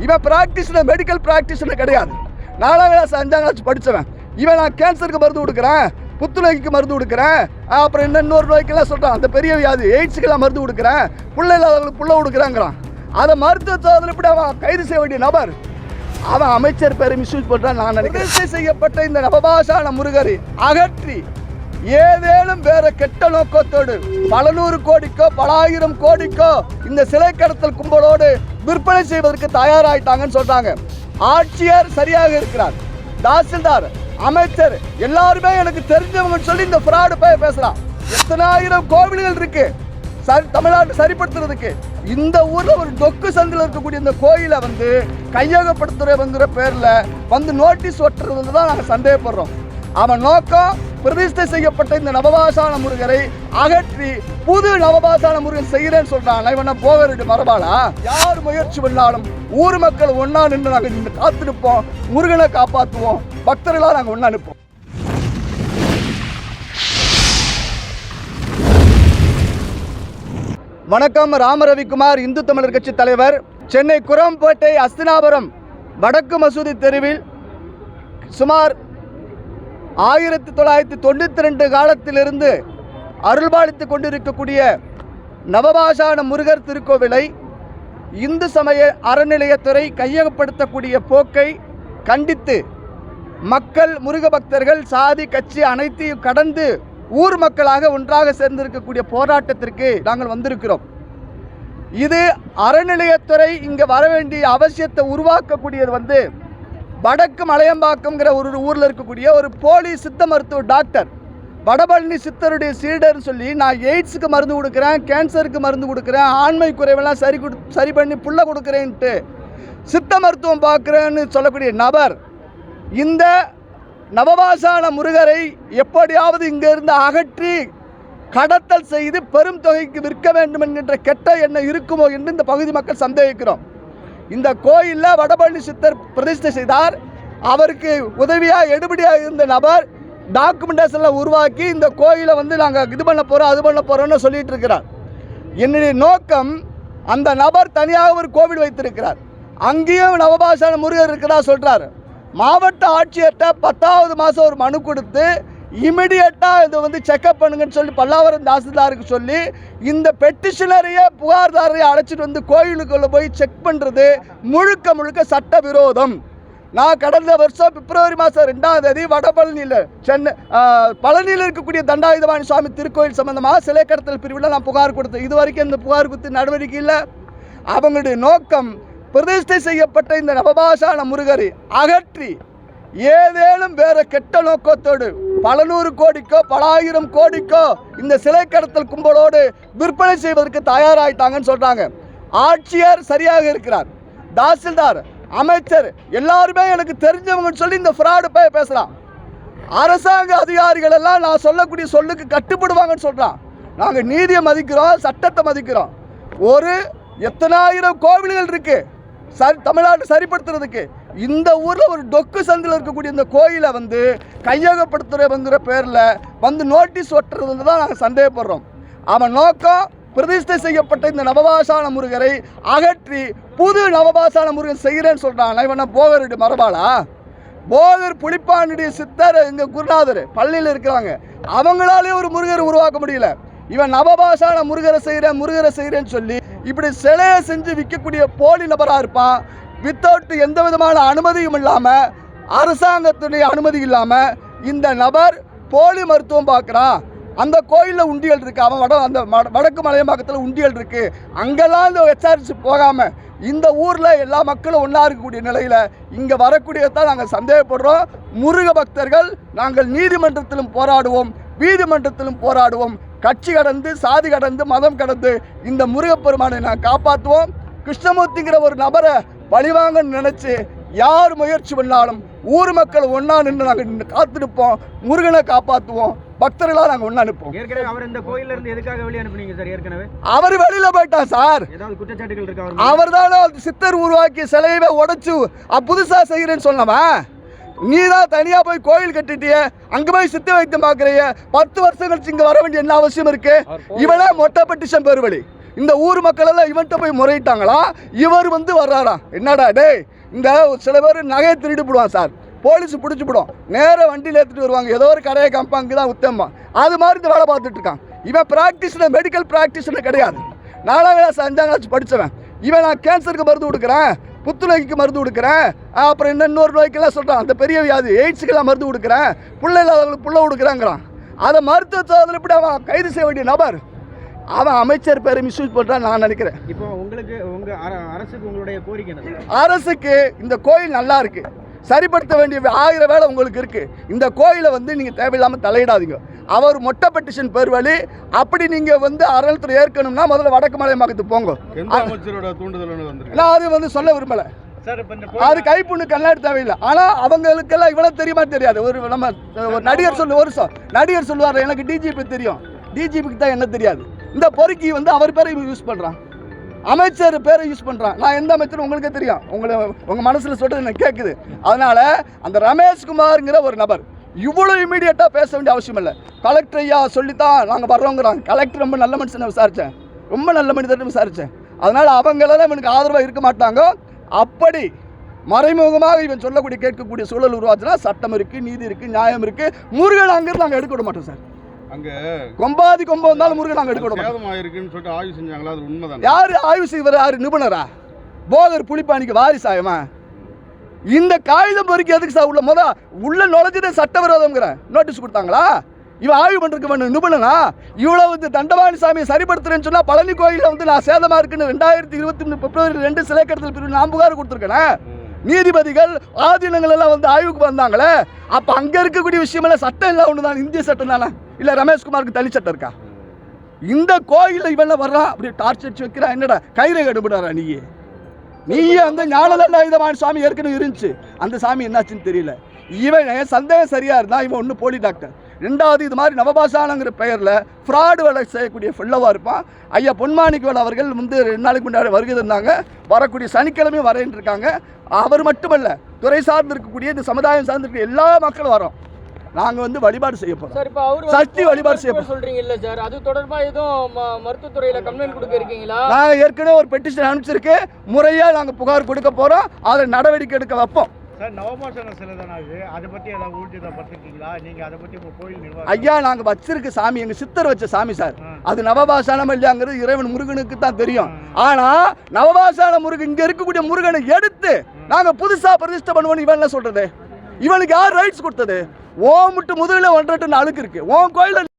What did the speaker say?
இவன் practitioner, medical practitioner கிடையாது. 4ஆம் கிளாஸ் 5ஆம் கிளாஸ் படித்தவன். இவன் நான் கேன்சருக்கு மருந்து கொடுக்குறேன், புத்துநோய்க்கு மருந்து கொடுக்குறேன், அப்புறம் இன்னொரு நோய்க்கெல்லாம் சொல்கிறான். அந்த பெரிய வியாதி எய்ட்ஸுக்கெல்லாம் மருந்து கொடுக்குறேன், புள்ள இல்லாதவங்களுக்கு புள்ள கொடுக்குறாங்கிறான். அதை மருத்துவ சோதனை இப்படி அவன் கைது செய்ய வேண்டிய நபர். அவன் அமைச்சர் பேரை மிஸ்யூஸ் பண்ணுறான். நான் நினைக்கிறேன் செய்யப்பட்ட இந்த நவபாஷான முருகரை அகற்றி ஏதேனும் வேற கெட்ட நோக்கத்தோடு பல நூறு கோடிக்கோ பல ஆயிரம் கோடிக்கோ இந்த சிலை கடத்தல் கும்பலோடு விற்பனை செய்வதற்கு தயாராயிட்டாங்கன்னு சொல்றாங்க. ஆட்சியர் சரியாக இருக்கிறார், தாசில்தார், அமைச்சர் எல்லாருமே எனக்கு தெரிஞ்சவங்க சொல்லி இந்த ஃப்ராடு பேசுறான். எத்தனை ஆயிரம் கோவில்கள் இருக்கு தமிழ்நாட்டு சரிப்படுத்துறதுக்கு. இந்த ஊர்ல ஒரு டொக்கு சந்தில் இருக்கக்கூடிய இந்த கோயிலை வந்து கையகப்படுத்துறங்கிற பேர்ல வந்து நோட்டீஸ் ஒட்டுறதுல தான் நாங்கள் சந்தேகப்படுறோம். அவன் நோக்கம் பிரதிஷ்டை செய்யப்பட்ட இந்த நவபாஷான முருகரை அகற்றி புது நவபாஷான முருகன் செய்கிறேன்னு சொல்றான். இவனை போகருடு மரபாளா? யார் முயற்சி பண்ணாலும் ஊர் மக்கள் ஒன்னா நின்று நாங்கள் காத்து நிற்போம், முருகனை காப்பாற்றுவோம், பக்தர்களாக நாங்கள் ஒன்னா நிற்போம். வணக்கம். ராமரவிக்குமார், இந்து தமிழர் கட்சி தலைவர். சென்னை குரம்பேட்டை அஸ்தினாபுரம் வடக்கு மசூதி தெருவில் சுமார் 1992 காலத்திலிருந்து அருள்பாலித்து கொண்டிருக்கக்கூடிய நவபாஷான முருகர் திருக்கோவிலை இந்து சமய அறநிலையத்துறை கையகப்படுத்தக்கூடிய போக்கை கண்டித்து மக்கள், முருக பக்தர்கள், சாதி கட்சி அனைத்தையும் கடந்து ஊர் மக்களாக ஒன்றாக சேர்ந்திருக்கக்கூடிய போராட்டத்திற்கு நாங்கள் வந்திருக்கிறோம். இது அறநிலையத்துறை இங்கே வர வேண்டிய அவசியத்தை உருவாக்கக்கூடியது வந்து வடக்கு மலையம்பாக்கம்ங்கிற ஒரு ஊரில் இருக்கக்கூடிய ஒரு போலி சித்த மருத்துவ டாக்டர், வடபழனி சித்தருடைய சீடர்னு சொல்லி நான் எய்ட்ஸுக்கு மருந்து கொடுக்குறேன், கேன்சருக்கு மருந்து கொடுக்குறேன், ஆண்மை குறைவெல்லாம் சரி பண்ணி புள்ள கொடுக்குறேன்ட்டு சித்த மருத்துவம் பார்க்குறேன்னு சொல்லக்கூடிய நபர் இந்த நவபாஷான முருகரை எப்படியாவது இங்கிருந்து அகற்றி கடத்தல் செய்து பெரும் தொகைக்கு விற்க வேண்டும் என்கின்ற கெட்ட எண்ணம் இருக்குமோ என்று இந்த பகுதி மக்கள் சந்தேகிக்கிறோம். இந்த கோயிலில் வடபழனி சித்தர் பிரதிஷ்டை செய்தார். அவருக்கு உதவியாக எடுபடியாக இருந்த நபர் டாக்குமெண்டேஷனில் உருவாக்கி இந்த கோயிலை வந்து நாங்கள் இது பண்ண போகிறோம், அது பண்ண போகிறோன்னு சொல்லிட்டு இருக்கிறார். என்னுடைய நோக்கம், அந்த நபர் தனியாக ஒரு கோவில் வைத்திருக்கிறார், அங்கேயும் நவபாஷான முருகர் இருக்கிறதா சொல்கிறார். மாவட்ட ஆட்சியர்கிட்ட 10வது மாதம் ஒரு மனு கொடுத்து இமிடியேட்டாக இதை வந்து செக்அப் பண்ணுங்கன்னு சொல்லி பல்லாவரம் தாசில்தாருக்கு சொல்லி இந்த பெட்டிஷனரையே புகார்தாரையை அழைச்சிட்டு வந்து கோயிலுக்குள்ளே போய் செக் பண்ணுறது முழுக்க முழுக்க சட்ட விரோதம். நான் கடந்த வருஷம் பிப்ரவரி மாதம் 2ஆம் தேதி வடபழனியில் பழனியில் இருக்கக்கூடிய தண்டாயுதபாணி சுவாமி திருக்கோயில் சம்பந்தமாக சிலை கடத்தல் பிரிவில் நான் புகார் கொடுத்தேன். இது வரைக்கும் இந்த புகார் கொடுத்து நடவடிக்கை இல்லை. அவங்களுடைய நோக்கம் பிரதிஷ்டை செய்யப்பட்ட இந்த நவபாஷான முருகரை அகற்றி ஏதேனும் வேற கெட்ட நோக்கத்தோடு பல நூறு கோடிக்கோ பல ஆயிரம் கோடிக்கோ இந்த சிலை கடத்தல் கும்பலோடு விற்பனை செய்வதற்கு தயாராயிட்டாங்கன்னு சொல்றாங்க. ஆட்சியர் சரியாக இருக்கிறார், தாசில்தார், அமைச்சர் எல்லாருமே எனக்கு தெரிஞ்சவங்க சொல்லி இந்த ஃப்ராடு பேசுறான். அரசாங்க அதிகாரிகள் எல்லாம் நான் சொல்லக்கூடிய சொல்லுக்கு கட்டுப்படுவாங்கன்னு சொல்றான். நாங்கள் நீதியை மதிக்கிறோம், சட்டத்தை மதிக்கிறோம். ஒரு எத்தனாயிரம் கோவில்கள் இருக்கு தமிழ்நாட்டு சரிப்படுத்துறதுக்கு. இந்த ஊரில் ஒரு டொக்கு சந்தில் இருக்கக்கூடிய இந்த கோயிலை வந்து கையகப்படுத்துறங்கிற பேரில் வந்து நோட்டீஸ் ஒட்டுறதுல தான் நாங்கள் சந்தேகப்படுறோம். அவன் நோக்கம் பிரதிஷ்டை செய்யப்பட்ட இந்த நவபாஷான முருகரை அகற்றி புது நவபாஷான முருகன் செய்கிறேன்னு சொல்கிறான். இவனை போகருடு மரபாளா? போகர் புலிப்பானுடைய சித்தர் எங்கள் குருநாதர் பள்ளியில் இருக்கிறாங்க, அவங்களாலே ஒரு முருகரை உருவாக்க முடியல. இவன் நவபாஷான முருகரை செய்கிறேன்னு சொல்லி இப்படி சிலையை செஞ்சு விற்கக்கூடிய போலி நபராக இருப்பான். வித்தவுட் எந்த விதமான அனுமதியும் இல்லாமல், அரசாங்கத்துடைய அனுமதி இல்லாமல் இந்த நபர் போலி மருத்துவம் பார்க்குறான். அந்த கோயிலில் உண்டியல் இருக்குது, அவன் அந்த வடக்கு மலையம்பாக்கத்தில் உண்டியல் இருக்குது, அங்கெல்லாம் இந்த விசாரிச்சு போகாமல் இந்த ஊரில் எல்லா மக்களும் ஒன்றா இருக்கக்கூடிய நிலையில் இங்கே வரக்கூடியதான் நாங்கள் சந்தேகப்படுறோம். முருக பக்தர்கள் நாங்கள் நீதிமன்றத்திலும் போராடுவோம், வீதிமன்றத்திலும் போராடுவோம். கட்சி கடந்து, சாதி கடந்து, மதம் கடந்து இந்த முருகப்பெருமானை நான் காப்பாற்றுவோம். கிருஷ்ணமூர்த்திங்கிற ஒரு நபரை பழிவாங்கன்னு நினச்சி யார் முயற்சி பண்ணாலும் ஊர் மக்கள் ஒன்றா நின்று நாங்கள் காத்து நிற்போம், முருகனை காப்பாற்றுவோம், பக்தர்களாக நாங்கள் ஒன்றா நிற்போம். ஏற்கனவே அவர் இந்த கோயிலில் இருந்து எதுக்காக வெளியே அனுப்புனீங்க சார்? ஏற்கனவே அவர் வெளியில் போயிட்டான் சார். ஏதாவது குற்றச்சாட்டுகள் இருக்கா? அவர் தானே சித்தர் உருவாக்கி சிலையவே உடைச்சு புதுசாக செய்கிறேன்னு சொன்னவன். நீ தான் தனியாக போய் கோயில் கட்டிட்டிய, அங்கே போய் சித்த வைத்தியம் பார்க்குறிய. 10 வருஷம் கழிச்சு இங்கே வர வேண்டிய என்ன அவசியம் இருக்கு? இவனே மொட்டை பெட்டிஷன் பெருவழி. இந்த ஊர் மக்கள் எல்லாம் இவன்கிட்ட போய் முறையிட்டாங்களா, இவர் வந்து வர்றாரா? என்னடா டேய், இந்த சில பேர் நகையை திருட்டு போடுவான் சார், போலீஸ் பிடிச்சி போடும், நேராக வண்டியில் ஏற்றிட்டு வருவாங்க, ஏதோ ஒரு கடையை காமிப்பாங்க தான் உத்தமா, அது மாதிரி இந்த வேலை பார்த்துட்டு இருக்கான். இவன் ப்ராக்டிஸில் மெடிக்கல் ப்ராக்டிஸில் கிடையாது. 4ஆம் கிளாஸ் 5ஆம் கிளாஸ் படித்தவன் இவன். நான் கேன்சருக்கு மருந்து கொடுக்குறேன், புத்துநோய்க்கு மருந்து கொடுக்குறேன், அப்புறம் இன்னொரு நோய்க்கெல்லாம் சொல்கிறான், அந்த பெரிய வியாதி எய்ட்ஸுக்கெல்லாம் மருந்து கொடுக்குறேன், பிள்ளை இல்லாதவங்களுக்கு புள்ள கொடுக்குறாங்கிறான். அதை மருத்துவ சோதனை இப்படி அவன் கைது செய்ய வேண்டிய நபர். அவன் அமைச்சர் பேரை மிஸ்யூஸ் பண்ணுறான்னு நான் நினைக்கிறேன். இப்போ உங்களுக்கு அரசுக்கு உங்களுடைய கோரிக்கை என்ன? அரசுக்கு இந்த கோயில் நல்லா இருக்கு, சரிப்படுத்த வேண்டிய 1000 வேலை உங்களுக்கு இருக்கு. இந்த கோயிலை வந்து நீங்கள் தேவையில்லாமல் தலையிடாதீங்க. அவர் மொட்டை பெட்டிஷன் பேர் வழி அப்படி நீங்கள் வந்து அறநிலையத்துறை ஏற்கணும்னா முதல்ல வடக்கு மலை மகத்துக்கு போங்க. நான் அது வந்து சொல்ல விரும்பலை, அது கைப்புண்ணு கண்ணாடி தேவையில்லை. ஆனால் அவங்களுக்கெல்லாம் இவ்வளோ தெரியுமா தெரியாது. ஒரு நம்ம ஒரு நடிகர் சொல்லுவார், எனக்கு டிஜிபி தெரியும், டிஜிபிக்கு தான் என்ன தெரியாது. இந்த பொறுக்கி வந்து அவர் பேரை யூஸ் பண்ணுறான், அமைச்சர் பேரை யூஸ் பண்ணுறான். நான் எந்த அமைச்சரும் உங்களுக்கே தெரியும், உங்கள் மனசில் சொல்கிறது எனக்கு கேட்குது. அதனால் அந்த ரமேஷ்குமார்ங்கிற ஒரு நபர் இவ்வளோ இமீடியட்டாக பேச வேண்டிய அவசியம் இல்லை. கலெக்டர் ஐயா சொல்லித்தான் நாங்கள் வர்றோங்கிறாங்க. கலெக்டர் ரொம்ப நல்ல மனுஷனை விசாரித்தேன், ரொம்ப நல்ல மனிதர்னு விசாரித்தேன். அதனால் அவங்களெல்லாம் இவனுக்கு ஆதரவாக இருக்க மாட்டாங்க. அப்படி மறைமுகமாக இவன் சொல்லக்கூடிய கேட்கக்கூடிய சூழல் உருவாச்சுன்னா சட்டம் இருக்குது, நீதி இருக்குது, நியாயம் இருக்குது. முருகன் அங்கிருந்து நாங்கள் எடுக்க விட மாட்டோம் சார். அங்கே கொம்பாதி கொம்ப வந்தாலும் முருகன் நாங்கள் எடுக்க விட மாட்டோம். ஆய்வு செஞ்சாங்களா? அது உண்மைதான். யார் ஆய்வு செய்வார்? யார் நிபுணரா? போகர் புலிப்பாணிக்கு வாரிசாயமா? இந்த காகிதம் பொறுக்கி எதுக்கு சார் உள்ள நுழைஞ்சதே சட்டவிரோதம்ங்கிற நோட்டீஸ் கொடுத்தாங்களா? இவன் ஆய்வு பண்ணுறதுக்கு வேணும் நிபுணனா? இவ்வளவு தண்டபாணி சாமியை சரிப்படுத்துறேன்னு சொன்னால் பழனி கோயிலில் வந்து நான் சேதமாக இருக்குன்னு 2023 பிப்ரவரி 2 சிலை கடத்தல் பிரிவு நான் புகார் கொடுத்துருக்கேன். நீதிபதிகள் ஆதீனங்கள் எல்லாம் வந்து ஆய்வுக்கு வந்தாங்களே. அப்போ அங்கே இருக்கக்கூடிய விஷயமெல்லாம் சட்டம் இல்லை ஒன்று தான், இந்திய சட்டம் தானே? இல்லை ரமேஷ்குமாருக்கு தனி சட்டம் இருக்கா? இந்த கோயிலில் இவன் வர்றான், அப்படி டார்ச்சர் வைக்கிறான். என்னடா கைரை கடுபடுறா நீயே வந்து ஞானதண்டாயுதமான சாமி ஏற்கனவே இருந்துச்சு, அந்த சாமி என்னாச்சுன்னு தெரியல. இவன் சந்தேகம் சரியா இருந்தா இவன் ஒன்று போலி டாக்டர், 2வது இது மாதிரி நவபாஷானங்கிற பெயரில் ஃப்ராடு வேலை செய்யக்கூடிய ஃபெல்லவாக இருப்பான். ஐயா பொன்மாணிக்கவேல் அவர்கள் வந்து 2 நாளைக்கு முன்னாடி வருகை இருந்தாங்க, வரக்கூடிய சனிக்கிழமையும் வரேன்னு இருக்காங்க. அவர் மட்டுமல்ல, துறை சார்ந்து இருக்கக்கூடிய இந்த சமுதாயம் சார்ந்து இருக்க எல்லா மக்களும் வரோம். நாங்கள் வந்து வழிபாடு செய்ய போகிறோம், சக்தி வழிபாடு செய்ய போகிறோம். சொல்றீங்க இல்லை சார், அது தொடர்பாக எதுவும் மருத்துவத்துறையில் கம்ப்ளைண்ட் கொடுக்க இருக்கீங்களா? நாங்கள் ஏற்கனவே ஒரு பெட்டிஷன் அனுப்பிச்சிருக்கு, முறையாக நாங்கள் புகார் கொடுக்க போகிறோம், அதை நடவடிக்கை எடுக்க வைப்போம். சார் நவபாஷான சிலை தானே அது, அதை பற்றி ஏதாவது ஊர்ஜிதப்படுத்திருக்கீங்களா நீங்கள்? அதை பற்றி இப்போ கோயில் நிர்வாகம் ஐயா நாங்கள் வச்சிருக்க சாமி எங்கள் சித்தர் வச்ச சாமி சார், அது நவபாஷானம் இல்லையாங்கிறது இறைவன் முருகனுக்கு தான் தெரியும். ஆனால் நவபாஷான முருகன் இங்கே இருக்கக்கூடிய முருகனை எடுத்து நாங்கள் புதுசாக பிரதிஷ்டை பண்ணுவோன்னு இவன் என்ன சொல்கிறது? இவனுக்கு யார் ரைட்ஸ் கொடுத்தது? ஓ முட்டு முதுகில் 1.2 அழுக்கு இருக்குது, உன் கோயிலில்